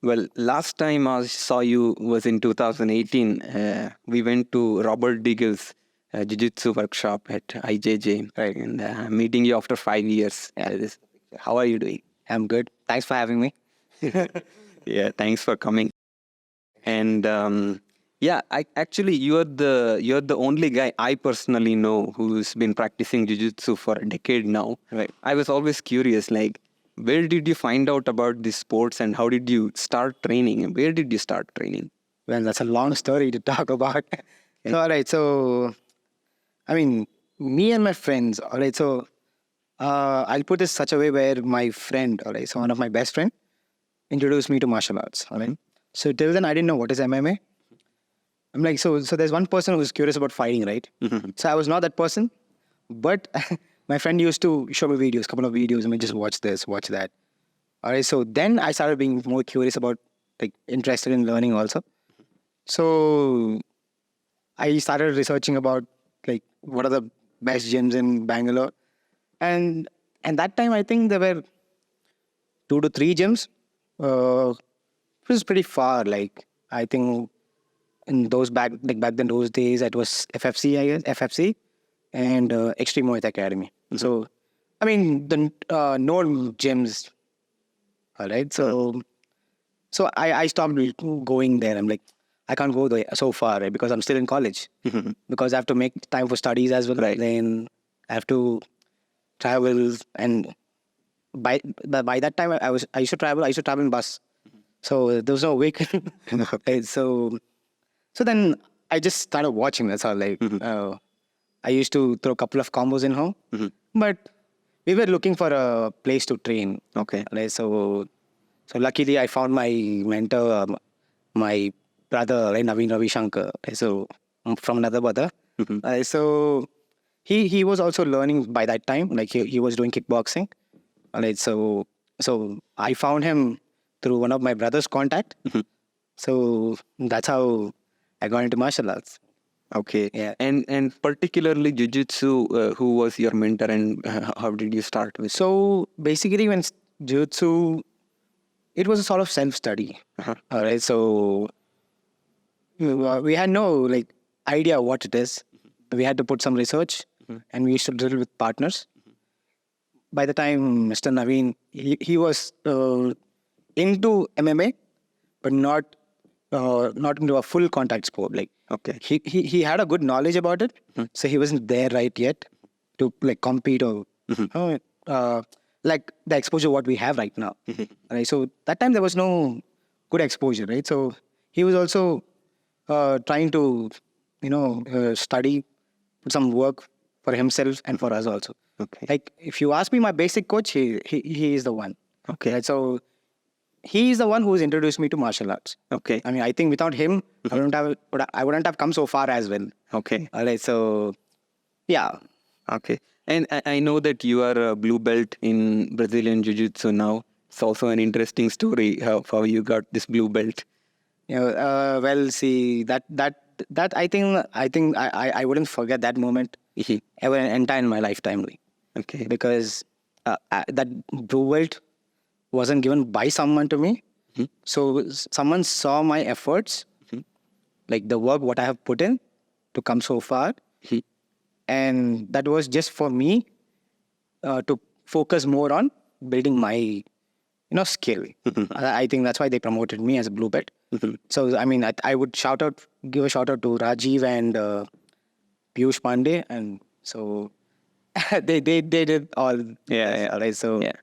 Well, last time I saw you was in 2018. We went to Robert Deagle's Jiu-Jitsu workshop at IJJ. Right. And I'm meeting you after 5 years. How are you doing? I'm good. Thanks for having me. Yeah, thanks for coming. And actually you're the only guy I personally know who's been practicing jiu-jitsu for a decade now. Right. I was always curious, like, where did you find out about these sports and how did you start training and where did you start training? Well, that's a long story to talk about. So, all right. So, I mean, me and my friends, all right. So, I'll put this such a way where my friend, all right, so one of my best friend, introduced me to martial arts. All right. So till then, I didn't know what is MMA. I'm like, so there's one person who's curious about fighting, right? So I was not that person, but my friend used to show me videos, couple of videos. I mean, just watch this, watch that. All right. So then I started being more curious about, like, interested in learning also. So I started researching about, like, what are the best gyms in Bangalore, and that time I think there were 2 to 3 gyms. It was pretty far. Like, I think in those back then those days it was FFC, I guess, FFC and Extreme Muay Thai Academy. So I mean the known gyms. All right. So I stopped going there. I'm like, I can't go there so far, right? Because I'm still in college. Because I have to make time for studies as well. Right. Then I have to travel, and by that time I used to travel. I used to travel in bus. So there was no way. Right, so then I just started watching. That's all. Like, I used to throw a couple of combos in home, but we were looking for a place to train. Okay. Right, so luckily I found my mentor, my brother, right, Naveen Ravi Shankar. So from another brother. So he was also learning by that time. Like, he was doing kickboxing. Right, so I found him through one of my brother's contact. So that's how I got into martial arts. Okay. Yeah. And particularly jiu-jitsu, who was your mentor and how did you start with? So basically, when jiu-jitsu, it was a sort of self-study. All right. So we had no, like, idea what it is. We had to put some research, and we used to drill with partners. By the time Mr. Naveen, he was into MMA, but not into a full contact sport. Like, Okay. he had a good knowledge about it, so he wasn't there right yet to, like, compete or like the exposure what we have right now. Right, so that time there was no good exposure, right? So he was also trying to, study, put some work for himself and for us also. Okay. Like, if you ask me, my basic coach, he is the one. Okay. Right, so he is the one who's introduced me to martial arts. Okay. I mean, I think without him, I wouldn't have come so far as well. Okay. All right, so yeah. Okay. And I know that you are a blue belt in Brazilian Jiu-Jitsu now. It's also an interesting story how you got this blue belt. Well, see, that I think I wouldn't forget that moment ever entire in my lifetime. Okay. Because that blue belt wasn't given by someone to me. So someone saw my efforts, like the work what I have put in to come so far, and that was just for me to focus more on building my skill. I think that's why they promoted me as a blue belt. So I mean, I would give a shout out to Rajiv and Piyush Pandey, and so they did all. Yeah. All right, so yeah.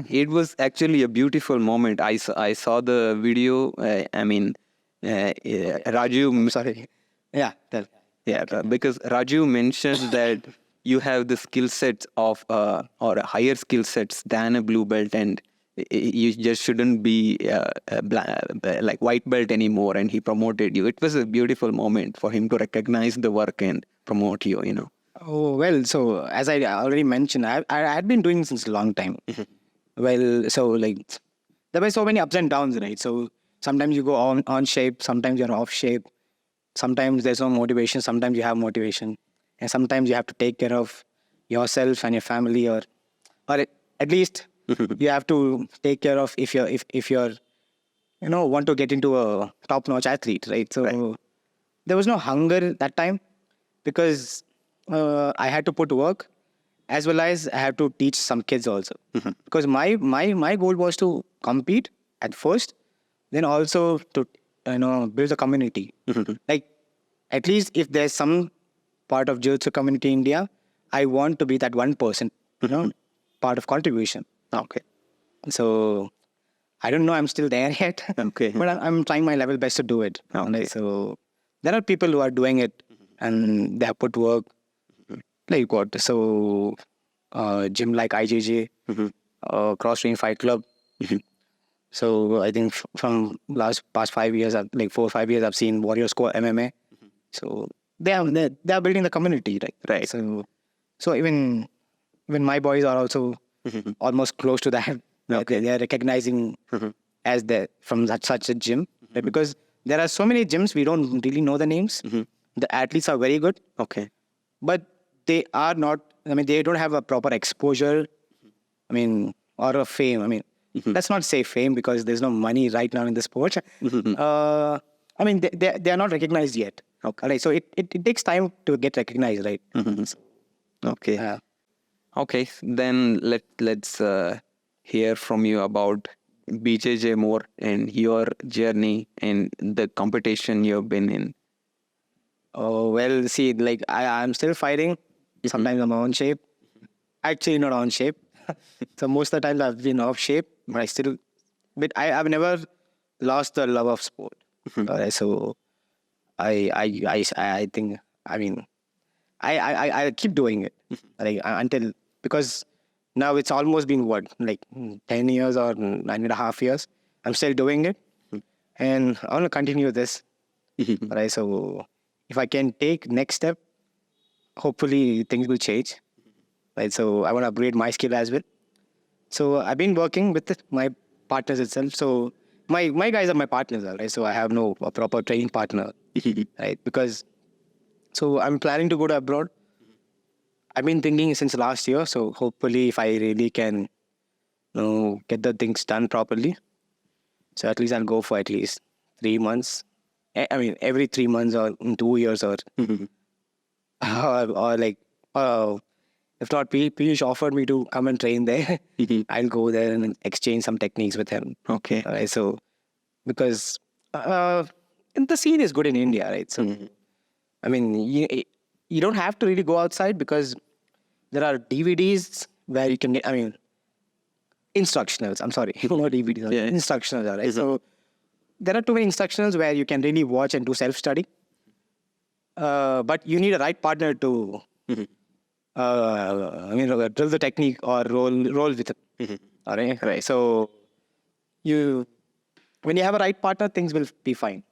It was actually a beautiful moment. I saw the video. Raju. Sorry. Yeah. Yeah, because Raju mentioned that you have the skill sets of or higher skill sets than a blue belt, and you just shouldn't be like white belt anymore. And he promoted you. It was a beautiful moment for him to recognize the work and promote you. Oh, well, so as I already mentioned, I had been doing since a long time. Well, so, like, there were so many ups and downs, right? So sometimes you go on shape, sometimes you're off shape, sometimes there's no motivation, sometimes you have motivation, and sometimes you have to take care of yourself and your family, or at least you have to take care of if you're want to get into a top-notch athlete, right? So Right. there was no hunger that time because I had to put work as well as I had to teach some kids also. Because my goal was to compete at first, then also to build a community. Like at least if there's some part of jiu-jitsu community in India, I want to be that 1%, part of contribution. Okay. So I don't know, I'm still there yet. Okay. But I'm trying my level best to do it. Okay. Like, so there are people who are doing it and they have put work. Like what? So gym like IJJ, Cross Train Fight Club. So I think from past 5 years, like 4 or 5 years, I've seen Warriors Core MMA. So they are building the community, right? Right. So even my boys are also almost close to that. Okay. They are recognizing as from such a gym, right? Because there are so many gyms we don't really know the names. The athletes are very good, Okay. but they are not. I mean, they don't have a proper exposure. I mean, or a fame. I mean, let's not say fame because there's no money right now in the sport. I mean, they are not recognized yet. Okay. Right. So it takes time to get recognized, right? Okay. Yeah. Okay. Then let's hear from you about BJJ more and your journey and the competition you've been in. Oh, well, see, like I'm still fighting. Sometimes I'm on shape. Actually, not on shape. So most of the times I've been off shape, but I've never lost the love of sport. So I think, I mean, I keep doing it like until, because now it's almost been like 10 years or 9.5 years. I'm still doing it, and I want to continue this. Right. So if I can take next step, hopefully things will change. Right. So I want to upgrade my skill as well. So I've been working with my partners itself. So my guys are my partners, right? So I have no a proper training partner, right? Because so I'm planning to go to abroad. I've been thinking since last year. So hopefully, if I really can, get the things done properly, so at least I'll go for at least 3 months. I mean, every 3 months or in 2 years or or like, if not, Piyush offered me to come and train there. I'll go there and exchange some techniques with him. Okay. All right, so because and the scene is good in India, right? So I mean, you don't have to really go outside because there are DVDs where you can get. I mean, instructionals. I'm sorry, not DVDs. Yeah. Instructionals, right? So there are too many instructionals where you can really watch and do self-study. But you need a right partner to, drill the technique or roll with it. All right, right. So when you have a right partner, things will be fine.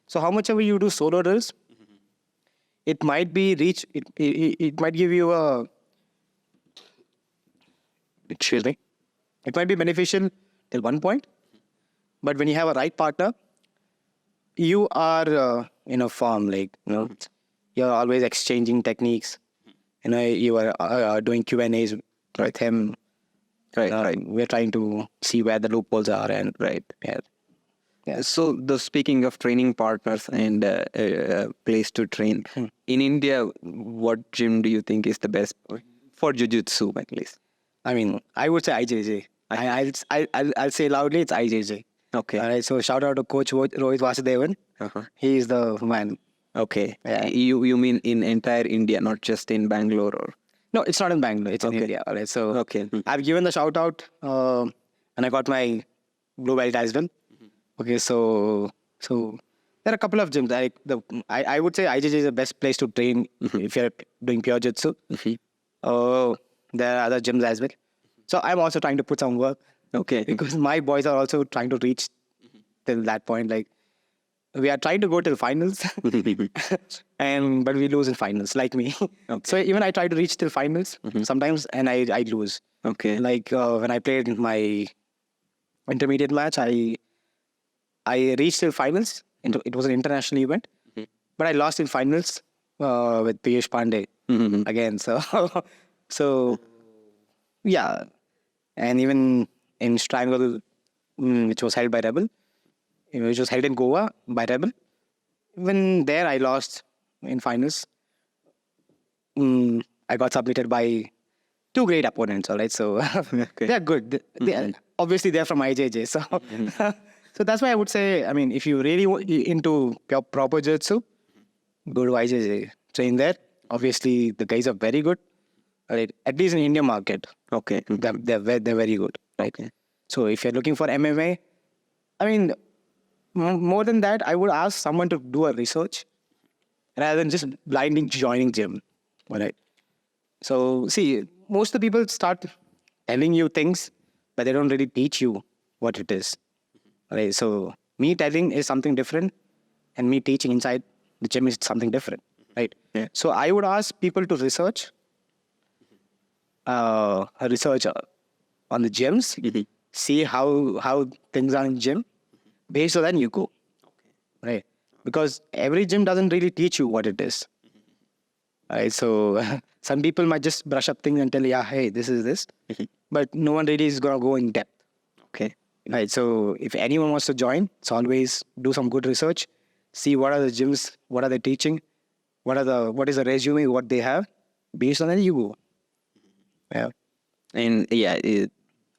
So how much ever you do solo drills, it might be it might give you a, excuse me, it might be beneficial till one point, but when you have a right partner, you are in a form, like, you're always exchanging techniques. You are doing Q&As with him. Right. We're trying to see where the loopholes are, and Right. yeah. So, speaking of training partners and place to train in India, what gym do you think is the best for jiu-jitsu at least? I mean, I would say IJJ. I'll say loudly, it's IJJ. Okay. All right. So shout out to Coach Rohit Vasudevan. He is the man. Okay. Yeah. You mean in entire India, not just in Bangalore or? No, it's not in Bangalore. It's in Okay. India. All right. So Okay. I've given the shout out, and I got my blue belt as well. Okay. So there are a couple of gyms. I would say IJJ is the best place to train if you're doing pure jitsu. There are other gyms as well. So I'm also trying to put some work. Okay. Because my boys are also trying to reach till that point. Like, we are trying to go till finals, but we lose in finals, like me. Okay. So even I try to reach till finals sometimes, and I lose. Okay. Like when I played in my intermediate match, I reached till finals. It was an international event, but I lost in finals with Piyush Pandey again. So yeah, and even in Strangle, which was held by Rebel, which was held in Goa by Rebel. Even there, I lost in finals. I got submitted by two great opponents. All right, so they're good. Obviously, they're from IJJ, so so that's why I would say. I mean, if you really into proper jiu-jitsu, go to IJJ, train there. Obviously, the guys are very good. Right, at least in Indian market. Okay. They're very good. Right. Okay. So if you're looking for MMA, I mean, more than that, I would ask someone to do a research rather than just blindly joining gym. All right. So see, most of the people start telling you things, but they don't really teach you what it is. All right. So me telling is something different, and me teaching inside the gym is something different. Right. Yeah. So I would ask people to research on the gyms, see how things are in gym. Based on that, you go. Right? Because every gym doesn't really teach you what it is. Right? So some people might just brush up things and tell you, yeah, hey, this is this. But no one really is going to go in depth. Okay. Right? So if anyone wants to join, it's always do some good research. See what are the gyms, what are they teaching, what is the resume, what they have. Based on that, you go. Yeah. And yeah,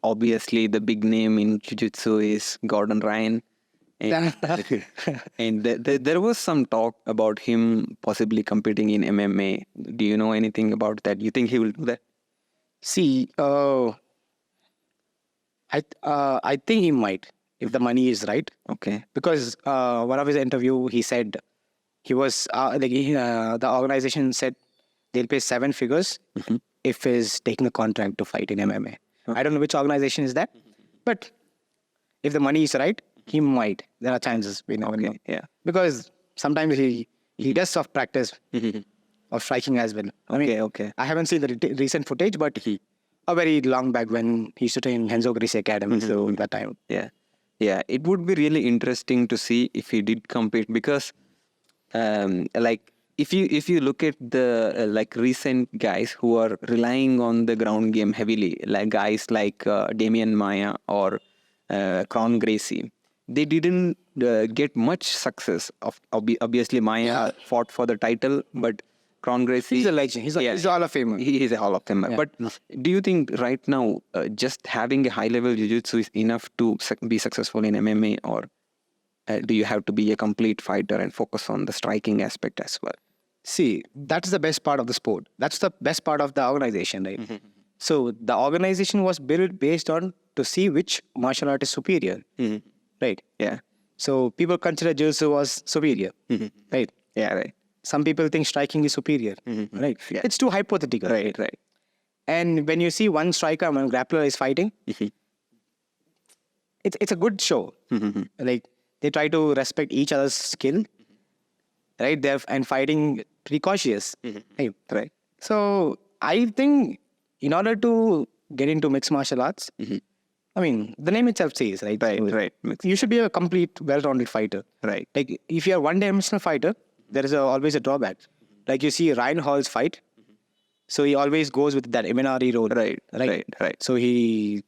obviously the big name in Jiu-Jitsu is Gordon Ryan. And, and there was some talk about him possibly competing in MMA. Do you know anything about that? You think he will do that? See, I think he might if the money is right. Okay. Because one of his interview, he said he was the organization said they'll pay 7 figures if he's taking a contract to fight in MMA. I don't know which organization is that, but if the money is right, he might. There are chances. We never know. Yeah. Because sometimes he does soft practice of striking as well. I mean, Okay. I haven't seen the recent footage, but a very long back when he used to train in Henzo Gracie Academy. So that time. Yeah. Yeah. It would be really interesting to see if he did compete because, like, if you look at the like recent guys who are relying on the ground game heavily, like guys like Damian Maya or Kron Gracie, they didn't get much success. Obviously, Maya fought for the title, but Kron Gracie, He's a legend. He's a Hall of Famer. He is a Hall of Famer. Yeah. But do you think right now just having a high level jiu-jitsu is enough to be successful in MMA, or do you have to be a complete fighter and focus on the striking aspect as well? See, that's the best part of the sport. That's the best part of the organization, right? So the organization was built based on to see which martial art is superior, right? Yeah. So people consider jiu-jitsu was superior, right? Yeah, right. Some people think striking is superior, right? Yeah. It's too hypothetical. Right. And when you see one striker, one grappler is fighting, it's a good show. Like they try to respect each other's skill, right? And fighting pretty cautious, Right. So I think in order to get into mixed martial arts, I mean, the name itself says, right? Right. You should be a complete, well-rounded fighter. Right. Like, if you're a one-dimensional fighter, there is always a drawback. Like, you see Ryan Hall's fight, so he always goes with that Imanari role. Right. So he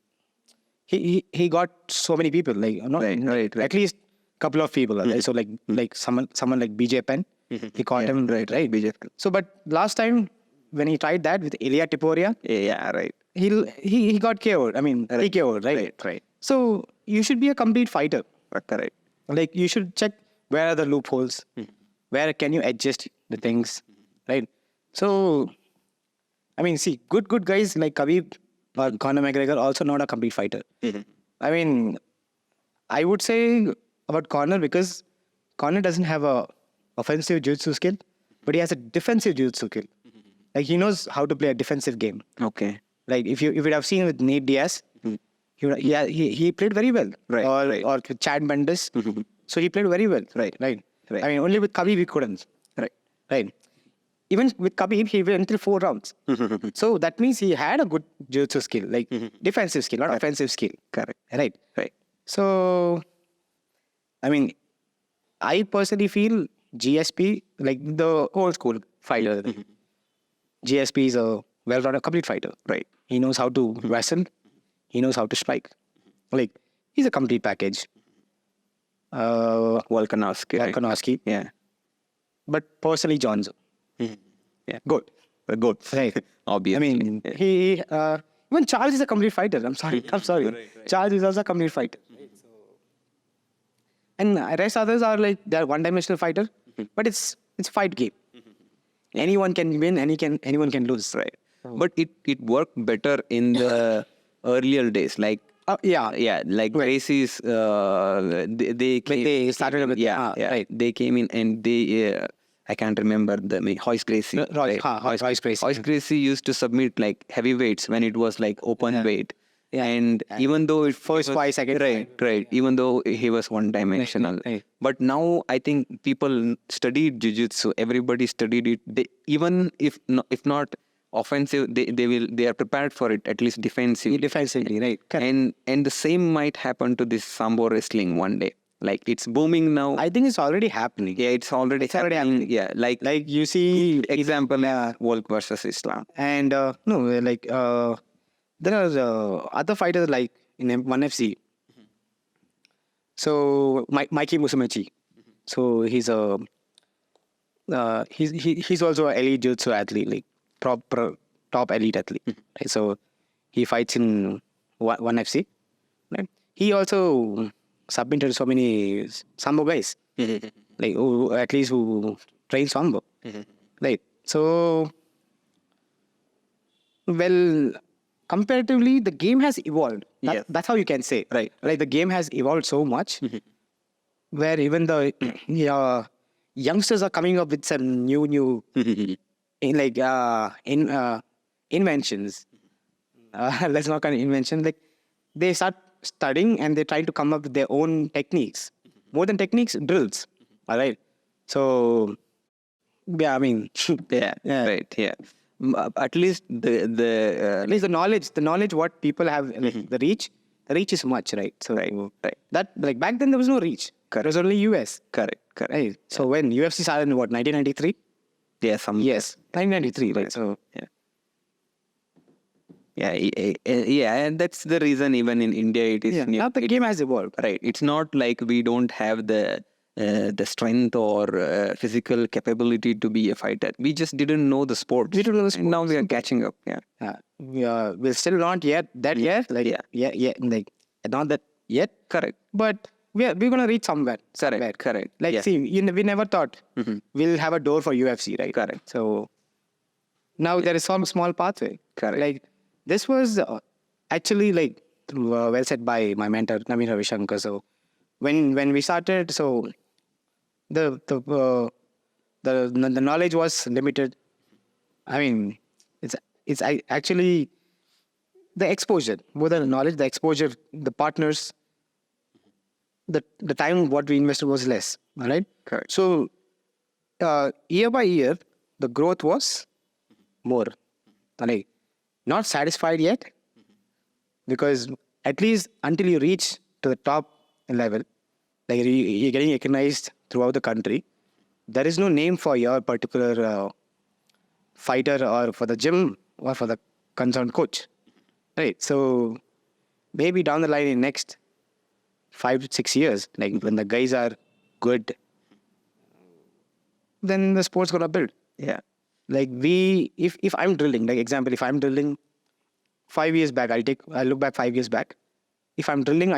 got so many people, like, Right. at least a couple of people. So, like someone like BJ Penn, he caught him, right? BJ. So, but last time when he tried that with Ilya Tiporia, Yeah, right. he got KO'd. I mean, he KO'd, right? Right. So you should be a complete fighter. Correct. Like you should check where are the loopholes, where can you adjust the things, right? So, I mean, see, good guys like Khabib or Conor McGregor also not a complete fighter. I mean, I would say about Conor because Conor doesn't have a offensive jiu-jitsu skill, but he has a defensive jiu-jitsu skill. Like he knows how to play a defensive game. Okay. Like if you have seen with Nate Diaz, he played very well. Right. Or with Chad Mendes. So he played very well. Right. I mean, only with Khabib he couldn't. Right. Even with Khabib, he went until 4 rounds. So that means he had a good jiu-jitsu skill, like defensive skill, not offensive skill. Correct. Right. So, I mean, I personally feel GSP, like the old school fighter, GSP is a well-rounded complete fighter. Right. He knows how to wrestle. He knows how to strike. Like, he's a complete package. Volkanovski. Right? Volkanovski. Yeah. But personally, Johnson. Yeah. Good. Good. Right. Obviously. I mean, yeah. even Charles is a complete fighter. I'm sorry. Charles is also a complete fighter. And rest others are like they're one-dimensional fighter, but it's a fight game. Anyone can win, anyone can lose. Right. But it worked better in the earlier days. Like yeah. Like Gracie's they came, They started with right. They came in and they I can't remember the name. Royce Gracie. Royce Gracie. Royce Gracie used to submit like heavyweights when it was like open weight. Yeah. And even though it First was, twice, second right. Even though he was one-dimensional, Right. but now I think people studied jiu-jitsu. Everybody studied it. They, even if not offensive, they are prepared for it, at least defensively. Defensively, right? Correct. And the same might happen to this sambo wrestling one day. Like it's booming now. I think it's already happening. Yeah, it's already happening. Yeah, like you see, example, Volk versus Islam. And there are other fighters like in 1FC. So Mikey Musumeci. So he's he's also an elite jiu-jitsu athlete, like top elite athlete. Right? So he fights in 1FC. Right? He also submitted so many sambo guys, like at least who train sambo. Right. So well, comparatively, the game has evolved. That's how you can say. Right. Like the game has evolved so much, where even the youngsters are coming up with some new inventions. Let's not call it invention. Like they start studying and they try to come up with their own techniques. More than techniques, drills. All right. So yeah, I mean, Right. Yeah. At least at least the knowledge what people have, like the reach is much, right? So right. That like back then there was no reach. Correct. It was only US. Correct. Right. So when UFC started in what, 1993? Yeah, 1993. Right. So yeah, and that's the reason even in India it is new. Now the game has evolved. Right. It's not like we don't have the strength or physical capability to be a fighter. We just didn't know the sport. We didn't know the sport. And now we are catching up. We're still not yet that yet. Like like not that yet. Correct. But we're gonna reach somewhere. Correct. Like see, we never thought we'll have a door for UFC, right? Correct. So now there is some small pathway. Correct. Like this was actually like well said by my mentor Naveen Ravishankar. So when we started, so the knowledge was limited. I mean, it's actually the exposure, more than the knowledge, the exposure, the partners, the time what we invested was less. All right. Correct. So year by year, the growth was more. Like not satisfied yet, because at least until you reach to the top level, like you're getting recognized throughout the country, there is no name for your particular fighter or for the gym or for the concerned coach. Right. So maybe down the line in next 5 to 6 years, like when the guys are good, then the sport's gonna build. Yeah. Like if I'm drilling, like example, if I'm drilling 5 years back, I'll look back 5 years back. If I'm drilling,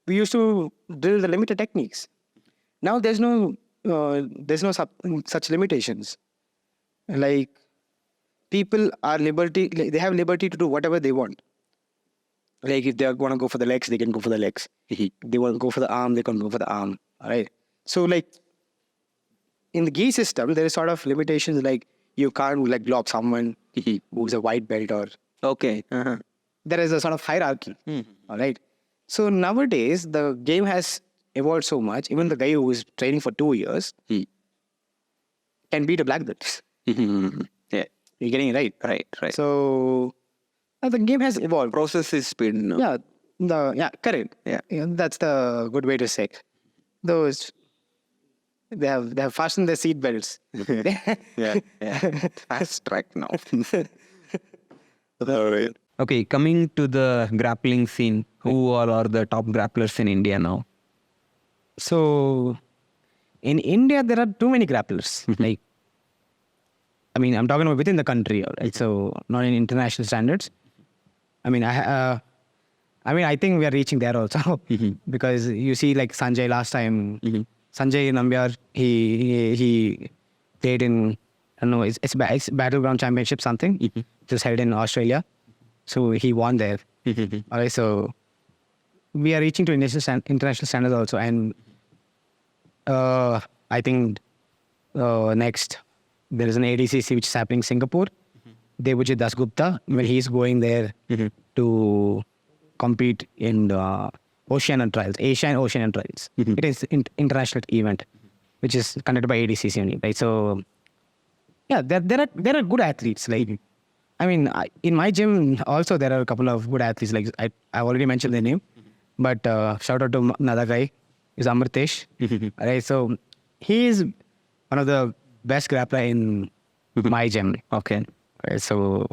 we used to drill the limited techniques. Now there's no such limitations. Like people are they have liberty to do whatever they want. Like if they want to go for the legs, they can go for the legs. If they want to go for the arm, they can go for the arm. All right. So like in the gi system, there is sort of limitations, like you can't like block someone who's a white belt or okay. There is a sort of hierarchy. All right. So nowadays the game has evolved so much. Even the guy who is training for 2 years can beat a black belt. Yeah, you're getting it right. Right. So the game has evolved. Process is speed now. Yeah. Correct. Yeah. That's the good way to say it. Those they have fastened their seat belts. Yeah. Fast track now. All right. Okay, coming to the grappling scene, who all are the top grapplers in India now? So in India, there are too many grapplers. Like, I mean, I'm talking about within the country, right? So not in international standards. I mean, I think we are reaching there also because you see, like Sanjay last time, Sanjay Nambiar, he played in, I don't know, it's Battleground Championship something. It was held in Australia, so he won there. All right, so we are reaching to international standards also, and I think next there is an ADCC which is happening in Singapore. Devujit Dasgupta, when he's going there to compete in the Asian Trials. It is international event, which is conducted by ADCC only, right? So, yeah, there are good athletes. Like, I mean, in my gym also there are a couple of good athletes. Like I already mentioned their name, but shout out to another guy, is Amritesh. Right, so he is one of the best grappler in my gym. Okay. Right, so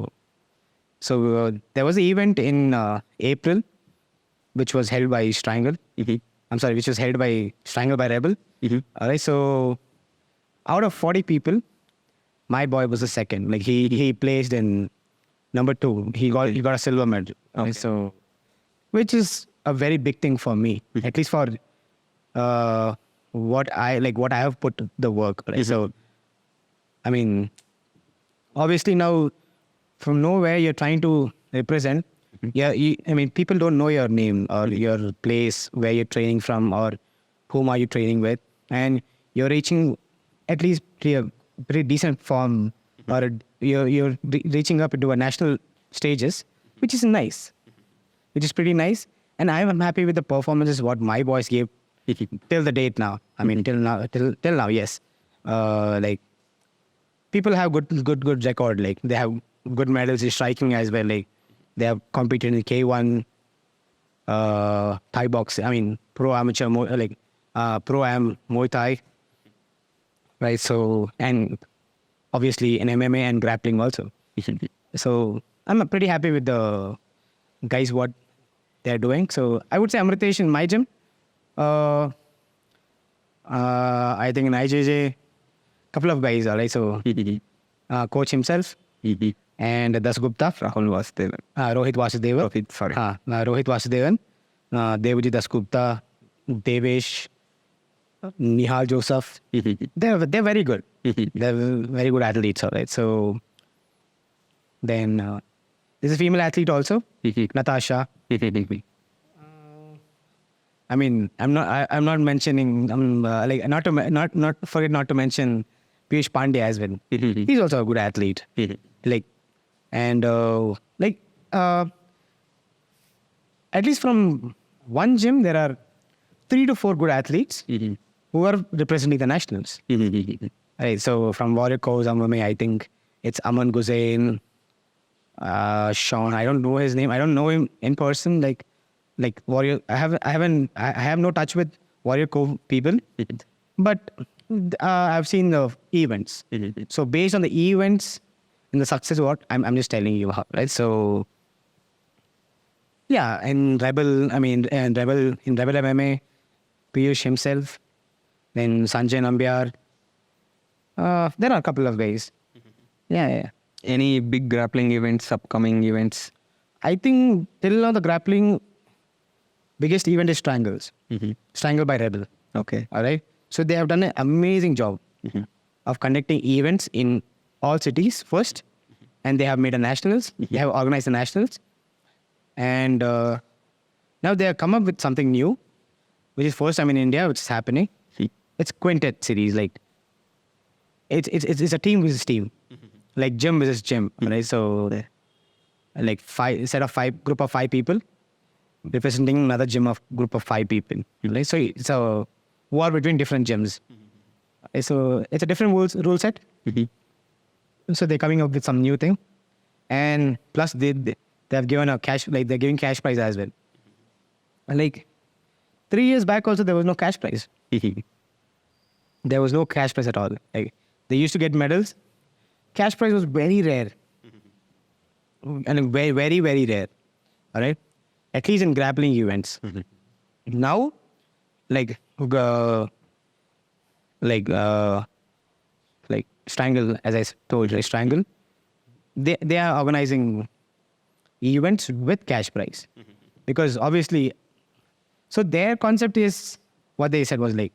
there was an event in April, which was held by Strangle. Which was held by Strangle by Rebel. All right, so out of 40 people, my boy was the second. Like he placed in number 2. He got a silver medal. Okay. So, which is a very big thing for me, at least for what I have put the work. Right? So, I mean, obviously now from nowhere you're trying to represent. Yeah, I mean, people don't know your name or your place, where you're training from, or whom are you training with, and you're reaching at least a pretty decent form, or you're reaching up into a national stages, which is nice, which is pretty nice. And I'm happy with the performances what my boys gave till the date now. I mean, till now, yes. Like, people have good record. Like, they have good medals in striking as well. Like, they have competed in K1, Thai boxing. I mean, pro am Muay Thai, right? So, and obviously in MMA and grappling also. So I'm pretty happy with the guys what they're doing. So I would say Amritesh in my gym. I think in IJJ, couple of guys, all right. So coach himself. And Dasgupta, Rohit Vasudevan. Rohit Vasudevan, Devujit Dasgupta, Devesh, Nihal Joseph. They're very good. They're very good athletes, all right. So then there's a female athlete also, Natasha. I mean, I'm not mentioning. Not forget not to mention Piyush Pandey as well. He's also a good athlete. Like. And at least from one gym, there are 3 to 4 good athletes who are representing the nationals. Right, so from Warrior Co-founder of MMA, I think it's Aman Guzain, Sean. I don't know his name. I don't know him in person. Like Warrior. I have no touch with Warrior Co people, but I've seen the events. So based on the events. And the success, what I'm just telling you, right? So, yeah, in Rebel MMA, Piyush himself, then Sanjay Nambiar. There are a couple of guys. Yeah. Any big grappling events, upcoming events? I think till now the grappling biggest event is Strangles. Strangle by Rebel. Okay. All right. So they have done an amazing job of conducting events in all cities first, and they have made a nationals. They have organized the nationals, and now they have come up with something new, which is first time in India, which is happening. It's quintet series. Like it's a team versus team, like gym versus gym. Right? So like group of 5 people representing another gym of group of 5 people. Right? So it's a war between different gyms. So it's a different rule set. So they're coming up with some new thing, and plus they have given a cash, like they're giving cash prize as well. And like 3 years back also there was no cash prize. There was no cash prize at all. Like they used to get medals. Cash prize was very rare, and very very very rare. All right, at least in grappling events. Now like uh, like uh, like Strangle, as I told you, Strangle. They are organizing events with cash prize because obviously, so their concept is what they said was like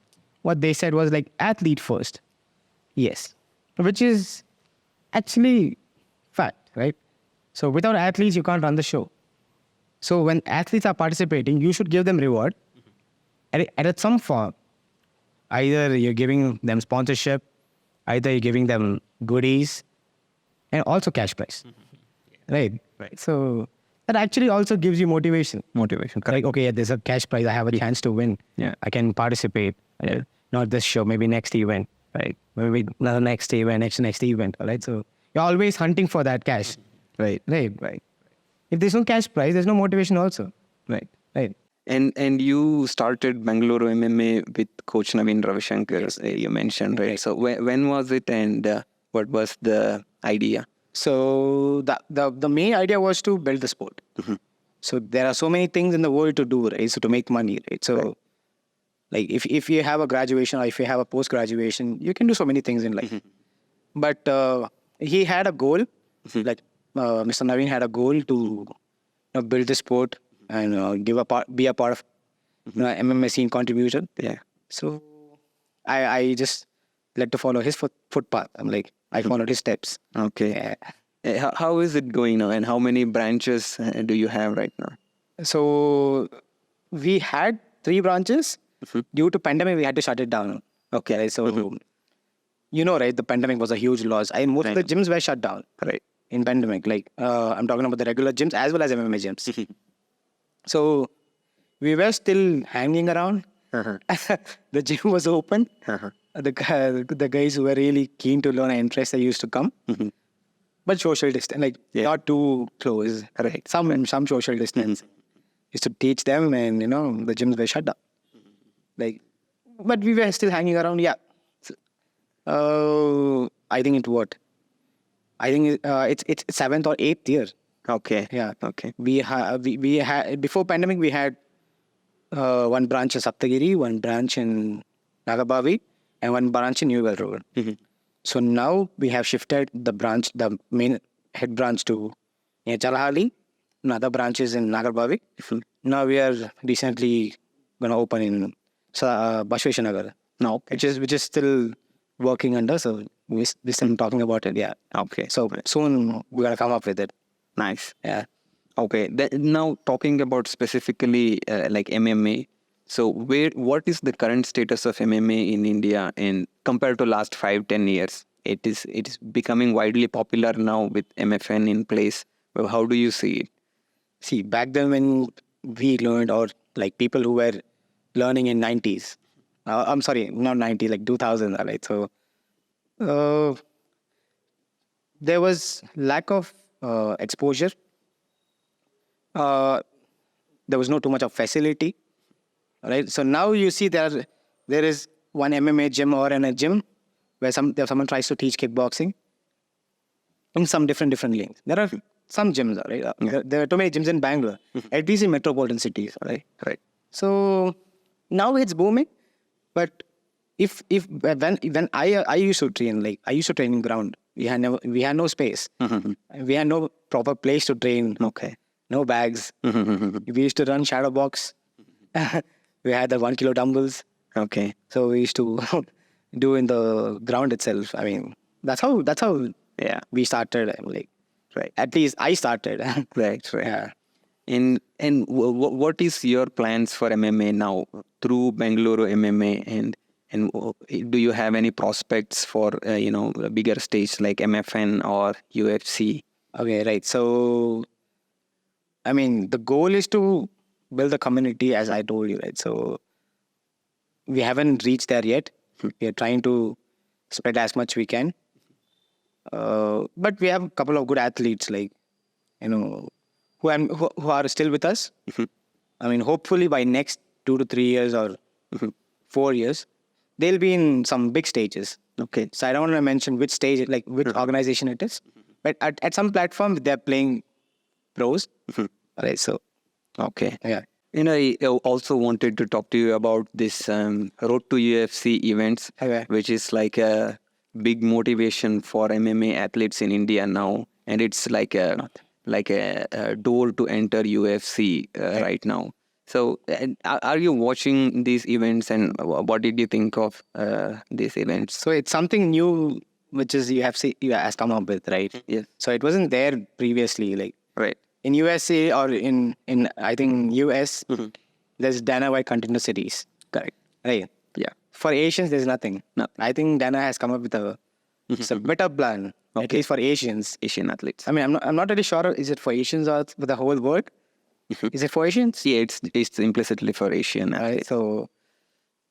athlete first. Yes, which is actually fact, right? So without athletes, you can't run the show. So when athletes are participating, you should give them reward at some form. Either you're giving them sponsorship, either you're giving them goodies, and also cash prize, right? Right. So that actually also gives you motivation. Motivation. Like, okay, yeah, there's a cash prize. I have a chance to win. Yeah. I can participate. Yeah. Not this show, maybe next event, right? Maybe another next event, next event, all right? So you're always hunting for that cash, Right. right? Right. If there's no cash prize, there's no motivation also, Right. right? And you started Bengaluru MMA with Coach Naveen Ravishankar, you mentioned, right? So when was it, and what was the idea? So the main idea was to build the sport. So there are so many things in the world to do, right? So to make money, right? So like if you have a graduation or if you have a post graduation, you can do so many things in life. But he had a goal, like Mr. Naveen had a goal to build the sport and be a part of MMA scene contributor. Yeah. So I just like to follow his footpath. I'm like I followed his steps. Okay. Yeah. How is it going now, and how many branches do you have right now? So we had 3 branches. Due to pandemic, we had to shut it down. Okay, so you know, right? The pandemic was a huge loss. And most of the gyms were shut down. Right. In pandemic, like I'm talking about the regular gyms as well as MMA gyms. So we were still hanging around. The gym was open. The guys who were really keen to learn and interested used to come. But social distance, like not too close. Right. Some social distance. Used to teach them, and the gyms were shut down. Like, but we were still hanging around. Yeah. I think it's 7th or 8th year. Okay. Yeah. Okay. We had before pandemic we had one branch in Saptagiri, one branch in Nagabavi, and one branch in New Well Road. So now we have shifted the main head branch to near Chalahali. Another branch is in Nagarbavi. Now we are recently going to open in Bashveshanagar. No. Okay. Which is still working under. So we still talking about it. Yeah. Okay. So soon we're gonna come up with it. Nice. Yeah. Okay. Now talking about specifically like MMA. So what is the current status of MMA in India, and compared to last 5-10 years? It is becoming widely popular now with MFN in place. Well, how do you see it? See, back then when we learned, or like people who were learning in 90s, I'm sorry, not 90s, like 2000, right? So there was lack of exposure. There was not too much of facility, right? So now you see there is one MMA gym or in a gym where someone tries to teach kickboxing in some different lanes. There are some gyms, right? There are too many gyms in Bangalore, at least in metropolitan cities, right? Right. So now it's booming, but when I used to train, like I used to train in ground, we had no space, we had no proper place to train. Okay. No bags. We used to run shadow box. We had the 1 kilo dumbbells. Okay. So we used to do in the ground itself. I mean, that's how we started. Like, Right. At least I started. Right. Yeah. And what is your plans for MMA now through Bengaluru MMA, and do you have any prospects for a bigger stage like MFN or UFC? Okay, right. So, I mean, the goal is to build a community, as I told you, right? So we haven't reached there yet. We are trying to spread as much we can. But we have a couple of good athletes, like, who are still with us. I mean, hopefully by next 2 to 3 years or 4 years, they'll be in some big stages. Okay. So I don't want to mention which stage, like which organization it is. But at some platform, they're playing pros. Right. So, Okay. yeah. I also wanted to talk to you about this Road to UFC events, Okay. which is like a big motivation for MMA athletes in India now, and it's like a door to enter UFC right now. So, are you watching these events, and what did you think of these events? So it's something new, which is you has come up with, right? Yes. So it wasn't there previously. Like Right. in USA or in I think US, there's Dana White Contender Series. Correct. Right. Yeah. For Asians, there's nothing. No. I think Dana has come up with it's a better plan, at Okay. least for Asians. Asian athletes. I mean, I'm not really sure. Is it for Asians or for the whole world? Is it for Asians? Yeah, it's implicitly for Asian Right. athletes. So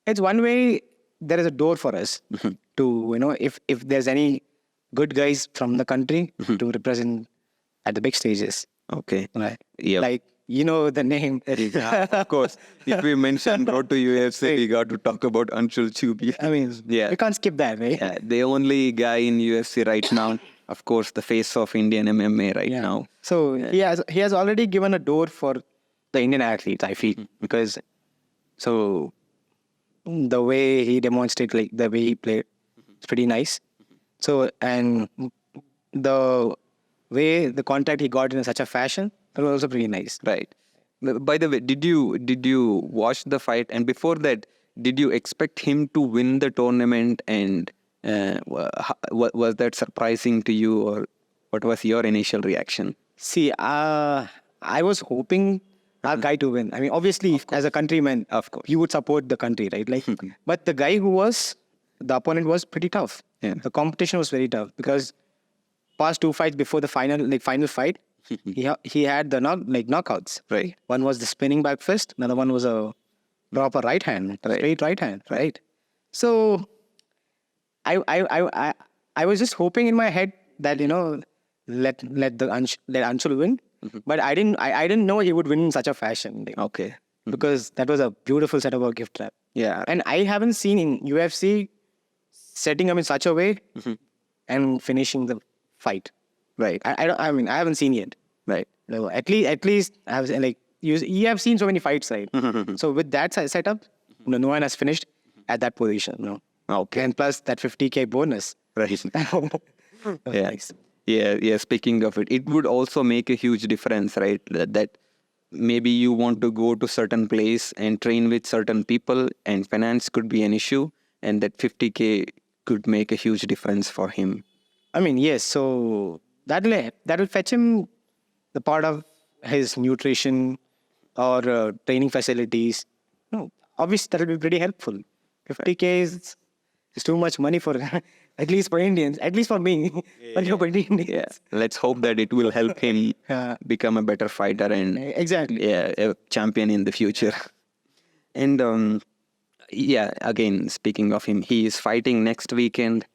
it's one way. There is a door for us to if there's any good guys from the country to represent at the big stages. Okay. Right. Yeah. Like the name. Of course, if we mention Road to UFC, we got to talk about Anshul Chubi. I mean, Yeah. we can't skip that, right? Yeah, the only guy in UFC right now, of course, the face of Indian MMA right now. So he has already given a door for the Indian athletes, I feel, because so the way he demonstrated, like the way he played, it's pretty nice. So and the way the contact he got in such a fashion, that was also pretty nice. Right. By the way, did you watch the fight? And before that, did you expect him to win the tournament? And was that surprising to you, or what was your initial reaction? See, I was hoping our guy to win. I mean, obviously, as a countryman, Of course. you would support the country, right? Like, but the guy the opponent was pretty tough. Yeah. The competition was very tough because past two fights before the final fight, he had the knockouts. Right. One was the spinning back fist. Another one was a proper right hand, straight right hand, right? So, I was just hoping in my head that let Anshul win, but I didn't know he would win in such a fashion. Like, Okay. because that was a beautiful setup of gift trap. Yeah. And I haven't seen in UFC setting up in such a way and finishing the fight. Right. I mean, I haven't seen yet. Right. No, at least I have like you have seen so many fights, right? So with that setup, no one has finished at that position. No. Okay. And plus that 50K bonus. Right. Yeah. Nice. Yeah. Speaking of it, it would also make a huge difference, right? That maybe you want to go to certain place and train with certain people, and finance could be an issue, and that 50K could make a huge difference for him. I mean, yes. So that'll fetch him the part of his nutrition or training facilities. No, obviously that'll be pretty helpful. 50K is too much money for at least for Indians, at least for me, but for Indians. Yeah. Let's hope that it will help him Yeah. become a better fighter and Exactly. a champion in the future. And again, speaking of him, he is fighting next weekend.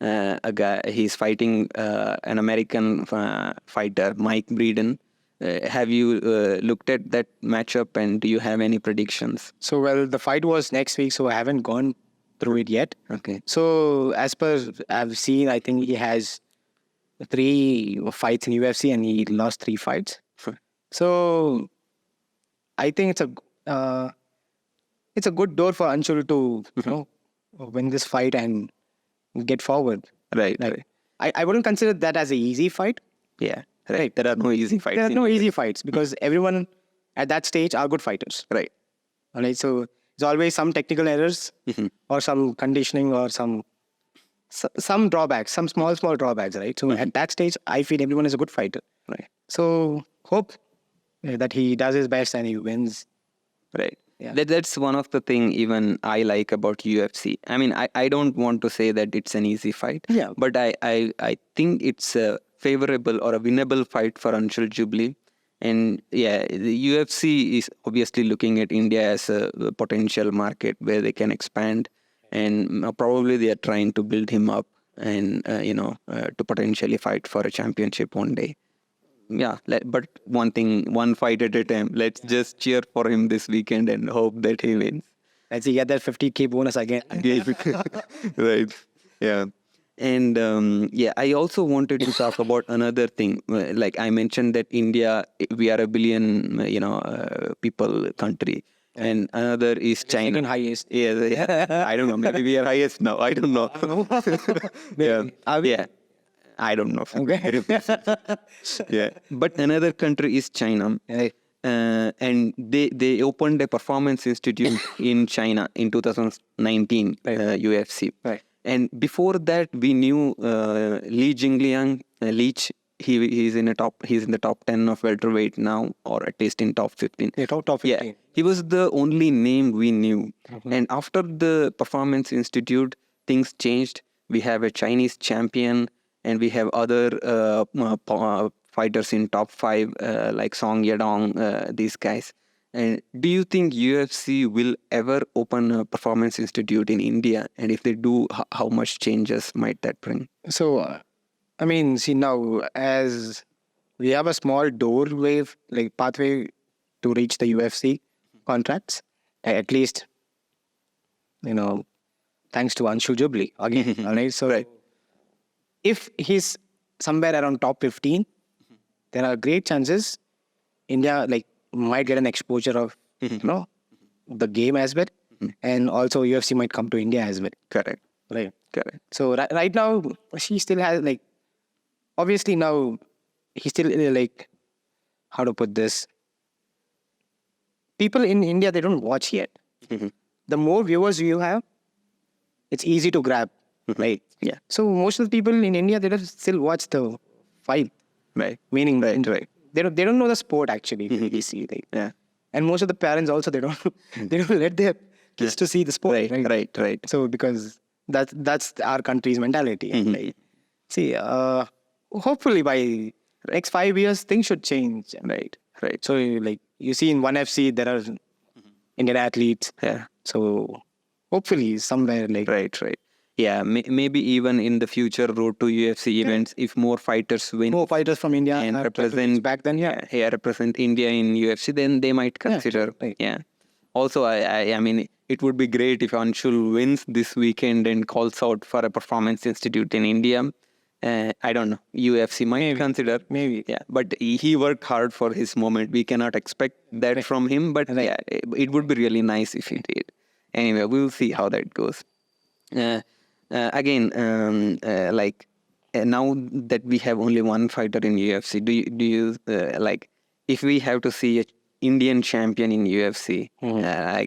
He's fighting an American fighter, Mike Breeden. Have you looked at that matchup, and do you have any predictions? So well, the fight was next week, so I haven't gone through it yet. Okay. So as per I've seen, I think he has 3 fights in UFC and he lost 3 fights. Sure. So I think it's a good door for Anshul to win this fight and get forward. Right. Like, Right. I wouldn't consider that as an easy fight. Yeah. Right. There are no easy fights. There are in no it. easy fights because everyone at that stage are good fighters. Right. All right, so there's always some technical errors or some conditioning or some drawbacks, some small drawbacks, right? So at that stage, I feel everyone is a good fighter. Right. So hope that he does his best and he wins. Right. Yeah. That's one of the thing even I like about UFC. I mean, I don't want to say that it's an easy fight. Yeah. But I think it's a favorable or a winnable fight for Anshul Jubli. And yeah, the UFC is obviously looking at India as a potential market where they can expand. And probably they are trying to build him up and, to potentially fight for a championship one day. Yeah, but one fight at a time. Let's just cheer for him this weekend and hope that he wins. Let's see, get that 50K bonus again. Right. Yeah. And I also wanted to talk about another thing. Like I mentioned that India, we are a billion, people country, and another is China. Second highest. Yeah. I don't know. Maybe we are highest now. I don't know. Yeah. Are we? Yeah. I don't know. Okay. Yeah. But another country is China. Yeah. And they opened a performance institute in China in 2019, UFC. Right. And before that, we knew Li Jingliang, Leach. He's in the top 10 of welterweight now, or at least in top 15. Yeah, top 15. Yeah, he was the only name we knew. And after the Performance Institute, things changed. We have a Chinese champion, and we have other fighters in top 5, like Song Yadong, these guys. And do you think UFC will ever open a Performance Institute in India? And if they do, how much changes might that bring? So, I mean, see now, as we have a small doorway, like pathway to reach the UFC contracts, at least, thanks to Anshu Jubli again. All right. So, Right. if he's somewhere around top 15, there are great chances India might get an exposure of the game as well, and also UFC might come to India as well. Correct. Right. Correct. So right now she still has obviously now he still how to put this. People in India, they don't watch yet. The more viewers you have, it's easy to grab, right? Yeah. So most of the people in India, they don't still watch the fight. Right. Meaning, Right. they don't know the sport actually. You see, Yeah. and most of the parents also they don't let their kids to see the sport. Right. So because that's our country's mentality. Right? See, hopefully by next 5 years things should change. Right. So you see in 1FC there are Indian athletes. Yeah. So hopefully somewhere Right. Yeah, maybe even in the future road to UFC events, if more fighters win more fighters from India and are represent back then. Yeah. represent India in UFC, then they might consider. right. Yeah. Also, I mean, it would be great if Anshul wins this weekend and calls out for a performance institute in India. I don't know. UFC might consider. Maybe. Yeah, but he worked hard for his moment. We cannot expect that from him. But yeah, it would be really nice if he did. Anyway, we'll see how that goes. Again, now that we have only one fighter in UFC, do you if we have to see a Indian champion in UFC,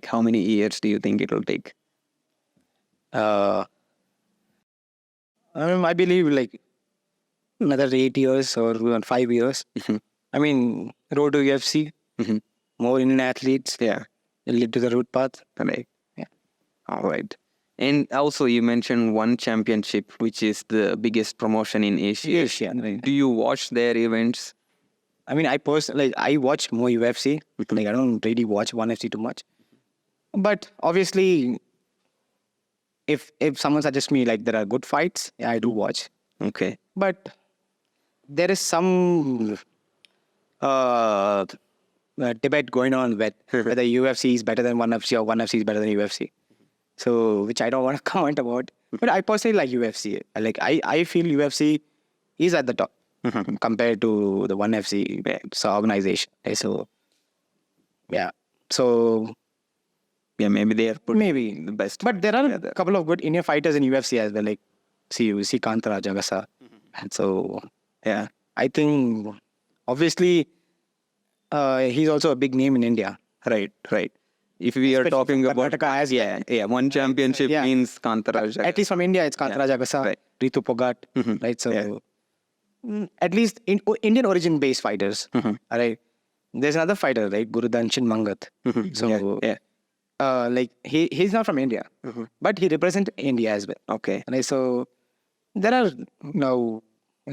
how many years do you think it will take? I believe another 8 years or even 5 years. I mean, road to UFC, more Indian athletes. Yeah, lead to the route path. right. Yeah. All right. And also, you mentioned one championship, which is the biggest promotion in Asia. Asia, right. Do you watch their events? I mean, I personally, I watch more UFC. I don't really watch 1FC too much. But obviously, if someone suggests me there are good fights, yeah, I do watch. Okay. But there is some debate going on whether UFC is better than 1FC or 1FC is better than UFC. So, which I don't want to comment about. But I personally like UFC. I feel UFC is at the top compared to the 1FC organization. So, yeah. So, yeah, maybe they are maybe the best. But there are a couple of good Indian fighters in UFC as well. You see Kantara Jagasa. And so, yeah, I think obviously he's also a big name in India. Right. If we are talking about Karnataka one championship means Kantara Jagasa. At least from India, it's Kantara Jagasa, Right. Ritu Pogat, right? So at least Indian origin based fighters. Right. There's another fighter, right? Gurudanshan Mangat. So he's not from India, but he represents India as well. Okay. Right. So there are now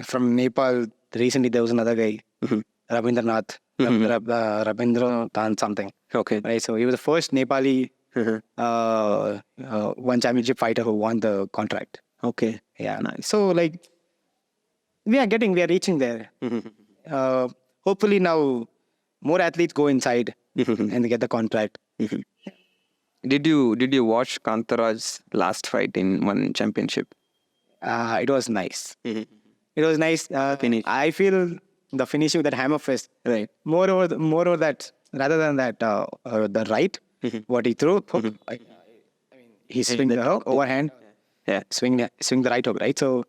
from Nepal. Recently, there was another guy, Rabindranath. Rabindranath something. Okay. Right, so he was the first Nepali one championship fighter who won the contract. Okay. Yeah. Nice. So we are reaching there. Hopefully now more athletes go inside and they get the contract. Did you watch Kantara's last fight in one championship? It was nice. Mhm. It was nice. Finish. I feel the finishing with that hammer fist. Right. More over that, rather than that, the right, what he threw, hook. He swing the hook, overhand, Yeah. swing the right hook, right? So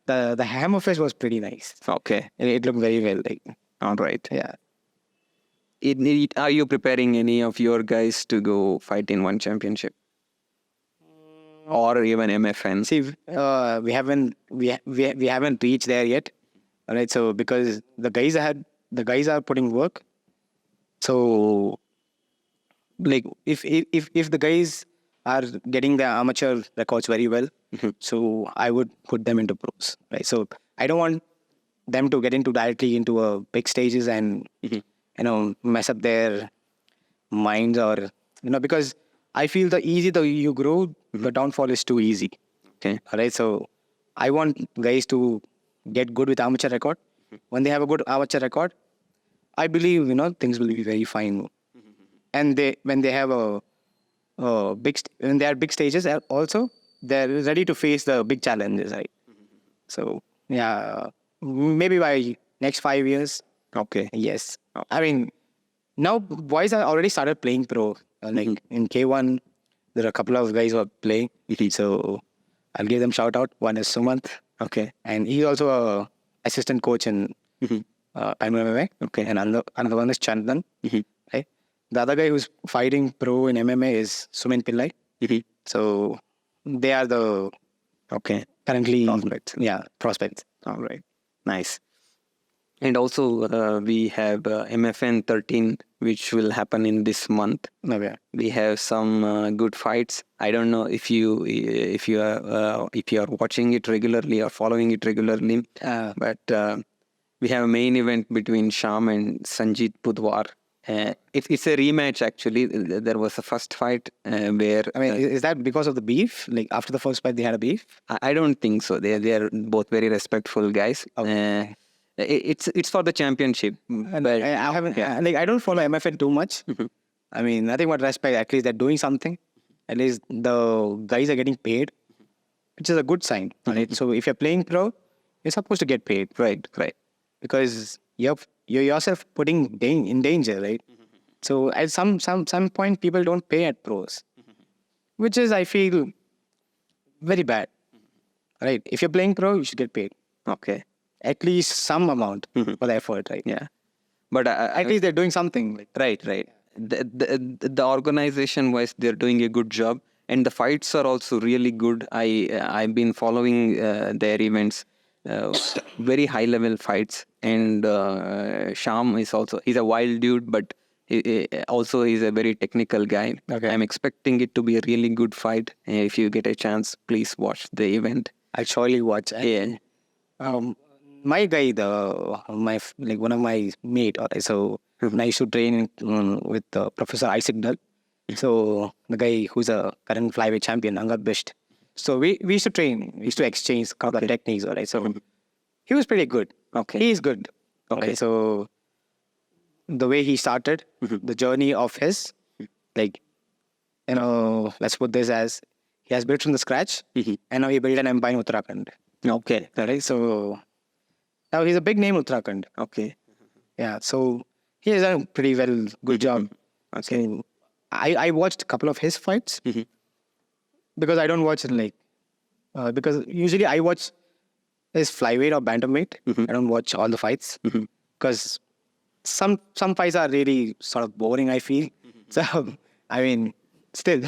the hammer fist was pretty nice. Okay. It looked very well. Like, All right. yeah. Are you preparing any of your guys to go fight in one championship? Or even MFN? See, we haven't reached there yet. All right. So because the guys are putting work. So like if the guys are getting the amateur records very well, so I would put them into pros, right? So I don't want them to get into directly into a big stages and mess up their minds, or because I feel the easy the you grow, the downfall is too easy. Okay. All right, so I want guys to get good with amateur record. When they have a good amateur record, I believe things will be very fine. And when they have when they are big stages, also they're ready to face the big challenges, right? So yeah, maybe by next 5 years. Okay. Yes, I mean now boys are already started playing pro. Like in K1, there are a couple of guys who are playing. So I'll give them shout out. One is Sumant. Okay. And he's also a assistant coach in Bengaluru MMA. Okay. And another one is Chandan. Right? The other guy who's fighting pro in MMA is Sumin Pillai. So they are the currently prospects. Yeah, prospects. All right. Nice. And also we have MFN 13, which will happen in this month. No, yeah. We have some good fights. I don't know if you are watching it regularly or following it regularly, but we have a main event between Sham and Sanjeet Pudwar. It's a rematch actually. There was a first fight where I mean, is that because of the beef? Like after the first fight, they had a beef? I don't think so. They are both very respectful guys. Okay. It's for the championship. And I haven't I don't follow MFN too much. I mean, nothing but respect. At least they're doing something. At least the guys are getting paid, which is a good sign. Right? So if you're playing pro, you're supposed to get paid. Right. Because you're yourself putting in danger, right? So at some point, people don't pay at pros, which is, I feel, very bad. Right? If you're playing pro, you should get paid. Okay. At least some amount for the effort, right? Yeah. But at least they're doing something. Right. The organization wise, they're doing a good job, and the fights are also really good. I've been following their events, very high level fights, and Sham is also, he's a wild dude, but also he's a very technical guy. Okay. I'm expecting it to be a really good fight. If you get a chance, please watch the event. I'll surely watch. Yeah. My guy, one of my mate, so I used to train with Professor Isaac Dull. So the guy who's a current flyweight champion, Angad Best. So we used to train. We used to exchange a couple of techniques. All right. So he was pretty good. Okay. He is good. Okay. Right? So the way he started, the journey of his, let's put this as, he has built from the scratch, and now he built an empire in Uttarakhand. Okay. Right. So now he's a big name in Uttarakhand. Okay. Yeah. So he has done a pretty good job. Okay. So I watched a couple of his fights because I don't watch because usually I watch his flyweight or bantamweight. I don't watch all the fights because some fights are really sort of boring, I feel. So I mean, still.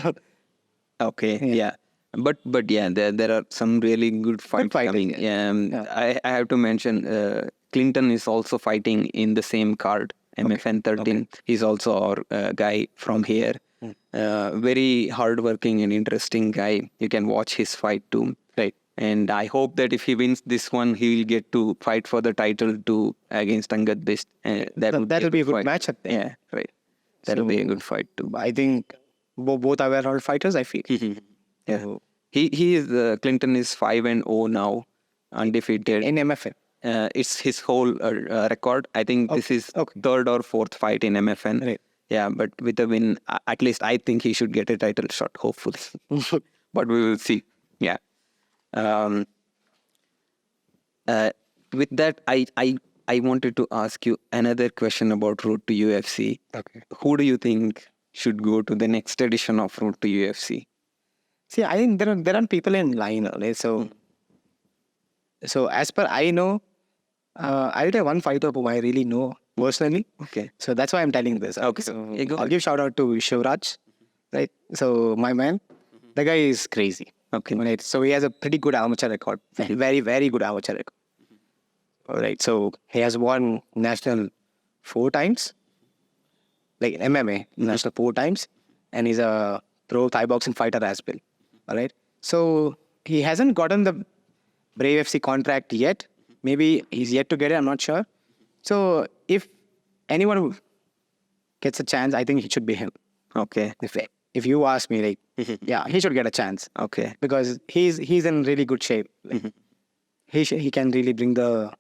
Okay. Yeah. But yeah, there are some really good fights coming. I have to mention Clinton is also fighting in the same card, MFN 13. Okay. He's also our guy from here. Very hardworking and interesting guy. You can watch his fight too. Right. And I hope that if he wins this one, he will get to fight for the title too against Angad Best. That'll be a good matchup then. Yeah, right. That'll be a good fight too. I think both are well fighters, I feel. Yeah. So, he is Clinton is 5-0 now, undefeated in MFN. It's his whole record. I think this is third or fourth fight in MFN. Right. Yeah, but with a win, at least I think he should get a title shot, hopefully. But we will see. Yeah. Um, with that, I wanted to ask you another question about Road to UFC. Okay. Who do you think should go to the next edition of Road to UFC? See, I think there are people in line. Right? So as per I know, I'll tell one fighter whom I really know personally. Okay. So that's why I'm telling this. Okay. So Yeah, go I'll ahead. give shout out to Shiv Raj, right? So my man, the guy is crazy. Okay. Right. So he has a pretty good amateur record. Very, very good amateur record. All right. So he has won national 4 times, like MMA national 4 times, and he's a pro Thai boxing fighter as well. All right. So he hasn't gotten the Brave FC contract yet. Maybe he's yet to get it. I'm not sure. So if anyone who gets a chance, I think it should be him. Okay. If you ask me, like, yeah, he should get a chance Okay. because he's in really good shape. Like, he can really bring the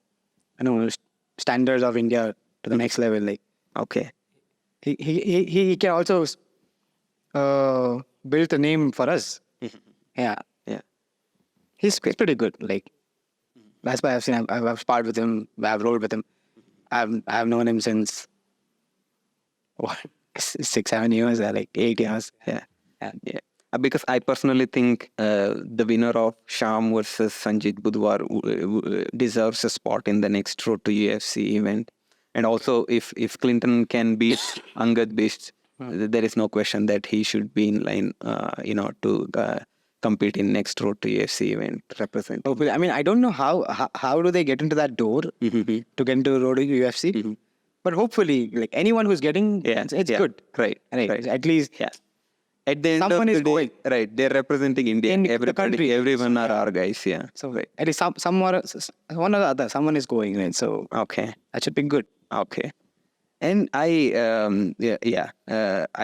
standards of India to the next level. Like Okay. he can also build a name for us. Yeah, Yeah. he's pretty good. Like that's why I've seen. I've sparred with him. I've rolled with him. I've known him since what 6-7 years, like 8 years. Yeah. Yeah. Because I personally think the winner of Sham versus Sanjit Budwar deserves a spot in the next Road to UFC event. And also, if Clinton can beat Angad Bisht, there is no question that he should be in line, to compete in next Road to UFC event. Represent. Hopefully, I mean, I don't know how do they get into that door to get into road to UFC, but hopefully, like anyone who's getting, it's good. Right. Right. At least, Yeah. At the end Someone of is the day, going. right? They're representing India. In the Everybody, country. everyone are our guys. Yeah. So at least one or the other, someone is going, right? So Okay. that should be good. Okay. And I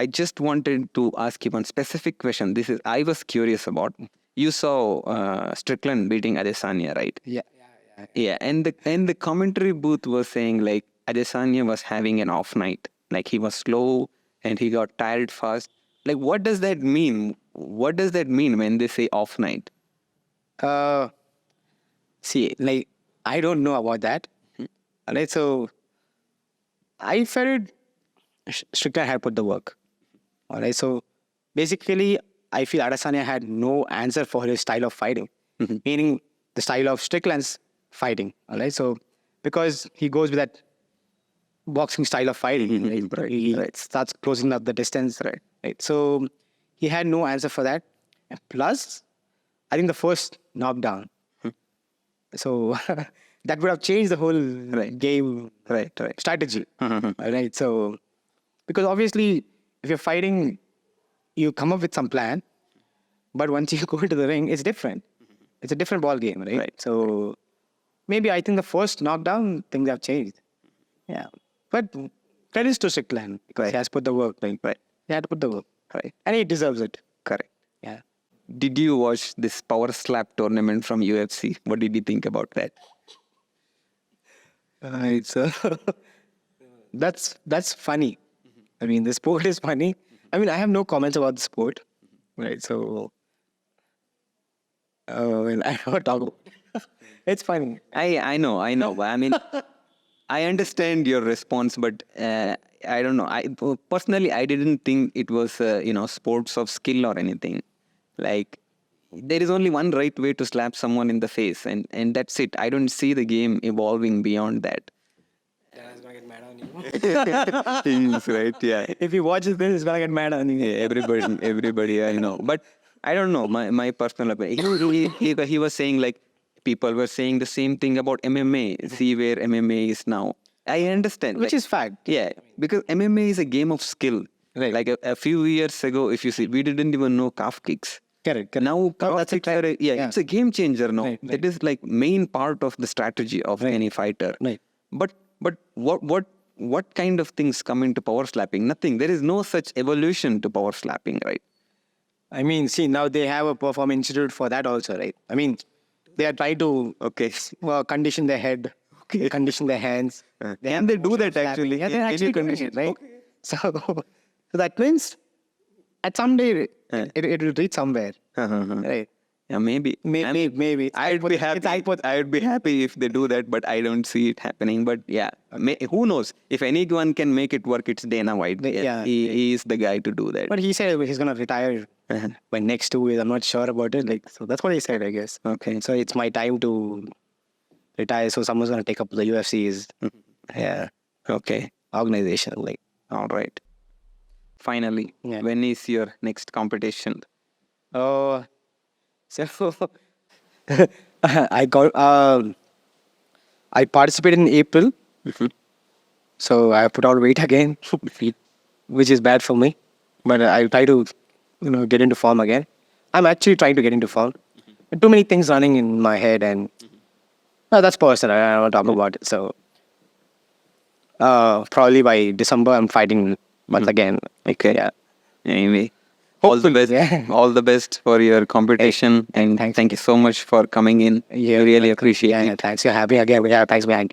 just wanted to ask you one specific question. I was curious about. You saw Strickland beating Adesanya, right? Yeah. Yeah, and the commentary booth was saying like Adesanya was having an off night. Like he was slow and he got tired fast. Like what does that mean? What does that mean when they say off night? See, like I don't know about that. Alright, so I felt Strickland had put the work. Alright, so basically, I feel Adesanya had no answer for his style of fighting, meaning the style of Strickland's fighting. Alright, so because he goes with that boxing style of fighting, right? He starts closing up the distance, right? So he had no answer for that. And plus, I think the first knockdown. So that would have changed the whole game strategy. Right. So because obviously if you're fighting, you come up with some plan, but once you go into the ring, it's different. It's a different ball game, right? So maybe I think the first knockdown, things have changed. Yeah. But credits to Strickland because he has put the work. He had to put the work. Right. And he deserves it. Correct. Yeah. Did you watch this power slap tournament from UFC? What did you think about that? That's funny. I mean, the sport is funny. I mean, I have no comments about the sport, right? So, I don't talk about it. It's funny. I know. I mean, I understand your response, but I don't know. Personally, I didn't think it was sports of skill or anything. Like there is only one right way to slap someone in the face, and that's it. I don't see the game evolving beyond that. He's gonna get mad on you. He's right, yeah. If he watches this, he's gonna get mad on you. Yeah, everybody, I know. But I don't know. My personal opinion. He was saying like people were saying the same thing about MMA. See where MMA is now. I understand, Which is fact. Yeah, because MMA is a game of skill. Right. Like a few years ago, if you see, we didn't even know calf kicks. Correct. Now, that's kicks are it's a game changer now. Right. That is like main part of the strategy of any fighter. Right. But what kind of things come into power slapping? Nothing. There is no such evolution to power slapping, right? I mean, see, now they have a performance institute for that also, right? I mean, they are trying to condition their head, condition their hands. Can they do that actually? Yeah, they're Can actually you doing condition it, right? So that means at some day it will reach somewhere, right? Yeah, maybe. Maybe. I'd be happy. I'd be happy if they do that, but I don't see it happening. But yeah, who knows? If anyone can make it work, it's Dana White. Yeah. He is the guy to do that. But he said he's gonna retire by next 2 years. I'm not sure about it. Like, so that's what he said, I guess. Okay. So it's my time to retire. So someone's gonna take up the UFC's Okay. organization. Like, All right. Finally, Yeah. when is your next competition? oh, so I got I participated in April. So I put on weight again, which is bad for me. But I try to, get into form again. I'm actually trying to get into form. Too many things running in my head, and that's personal. I don't want to talk about it. So probably by December, I'm fighting once again. Okay. Yeah. Anyway, all the best. Yeah. All the best for your competition, and thanks. thank you so much for coming in. Yeah, We really appreciate Yeah, it. thanks. You're happy again. Yeah, thanks, man.